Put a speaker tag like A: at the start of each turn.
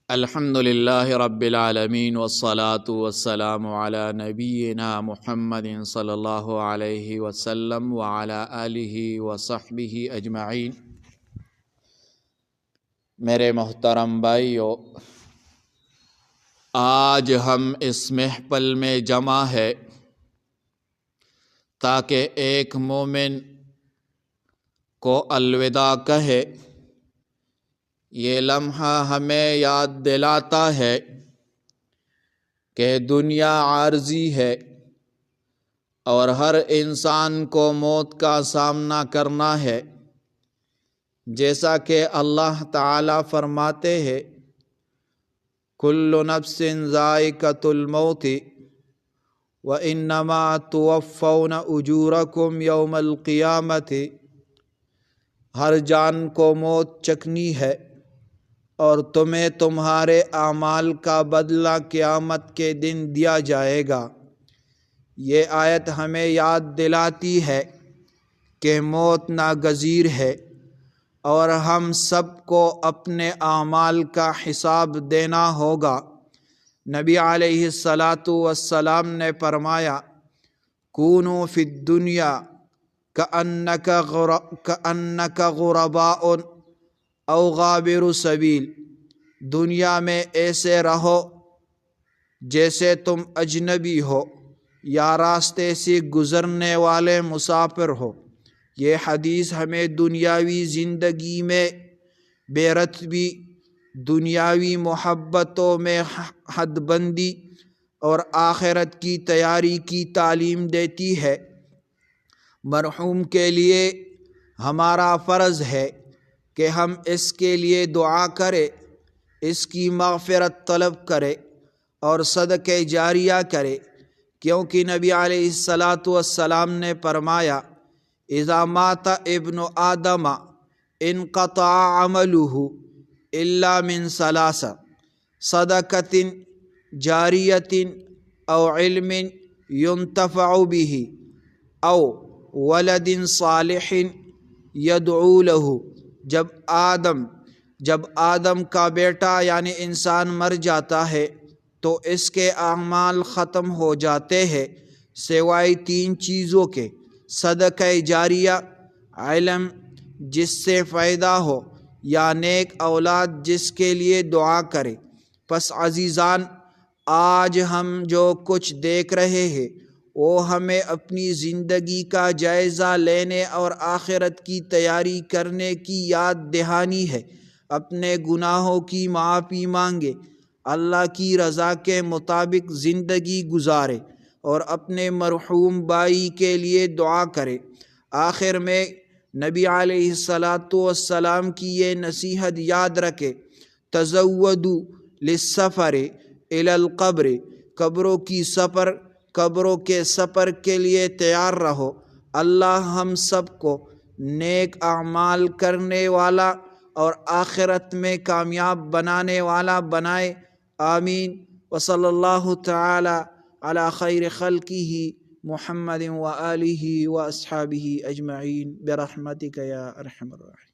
A: الحمد للہ رب العالمین والصلاة والسلام علی نبینا محمد صلی اللہ علیہ وسلم وعلی آلہ وصحبہ اجمعین۔ میرے محترم بھائیو، آج ہم اس محفل میں جمع ہے تاکہ ایک مومن کو الوداع کہے۔ یہ لمحہ ہمیں یاد دلاتا ہے کہ دنیا عارضی ہے اور ہر انسان کو موت کا سامنا کرنا ہے، جیسا کہ اللہ تعالیٰ فرماتے ہیں کل نفس ذائقۃ الموت وانما توفون اجورکم یوم القیامۃ۔ ہر جان کو موت چکھنی ہے اور تمہیں تمہارے اعمال کا بدلہ قیامت کے دن دیا جائے گا۔ یہ آیت ہمیں یاد دلاتی ہے کہ موت ناگزیر ہے اور ہم سب کو اپنے اعمال کا حساب دینا ہوگا۔ نبی علیہ الصلاۃ والسلام نے فرمایا کونوا فی الدنیا کأنک غرباء او غابر سبیل۔ دنیا میں ایسے رہو جیسے تم اجنبی ہو یا راستے سے گزرنے والے مسافر ہو۔ یہ حدیث ہمیں دنیاوی زندگی میں بے رتبی، دنیاوی محبتوں میں حد بندی اور آخرت کی تیاری کی تعلیم دیتی ہے۔ مرحوم کے لیے ہمارا فرض ہے کہ ہم اس کے لیے دعا کریں، اس کی مغفرت طلب کریں اور صدقہ جاریہ کریں، کیونکہ نبی علیہ الصلاۃ والسلام نے فرمایا اذا مات ابن آدم انقطع عملہ الا من ثلاث صدقۃ جاریۃ او علم ينتفع به او ولد صالح یدعو له۔ جب آدم کا بیٹا یعنی انسان مر جاتا ہے تو اس کے اعمال ختم ہو جاتے ہیں سوائے تین چیزوں کے: صدقہ جاریہ، علم جس سے فائدہ ہو، یا نیک اولاد جس کے لیے دعا کرے۔ پس عزیزان، آج ہم جو کچھ دیکھ رہے ہیں وہ ہمیں اپنی زندگی کا جائزہ لینے اور آخرت کی تیاری کرنے کی یاد دہانی ہے۔ اپنے گناہوں کی معافی مانگے، اللہ کی رضا کے مطابق زندگی گزارے اور اپنے مرحوم بھائی کے لیے دعا کرے۔ آخر میں نبی علیہ الصلاۃ والسلام کی یہ نصیحت یاد رکھے تزودوا للسفر الی القبر۔ قبروں کے سفر کے لیے تیار رہو۔ اللہ ہم سب کو نیک اعمال کرنے والا اور آخرت میں کامیاب بنانے والا بنائے، آمین۔ وصلی اللہ تعالی علی خیر خلقہ محمد وآلہ واصحابہ اجمعین برحمتک یا ارحم الراحمین۔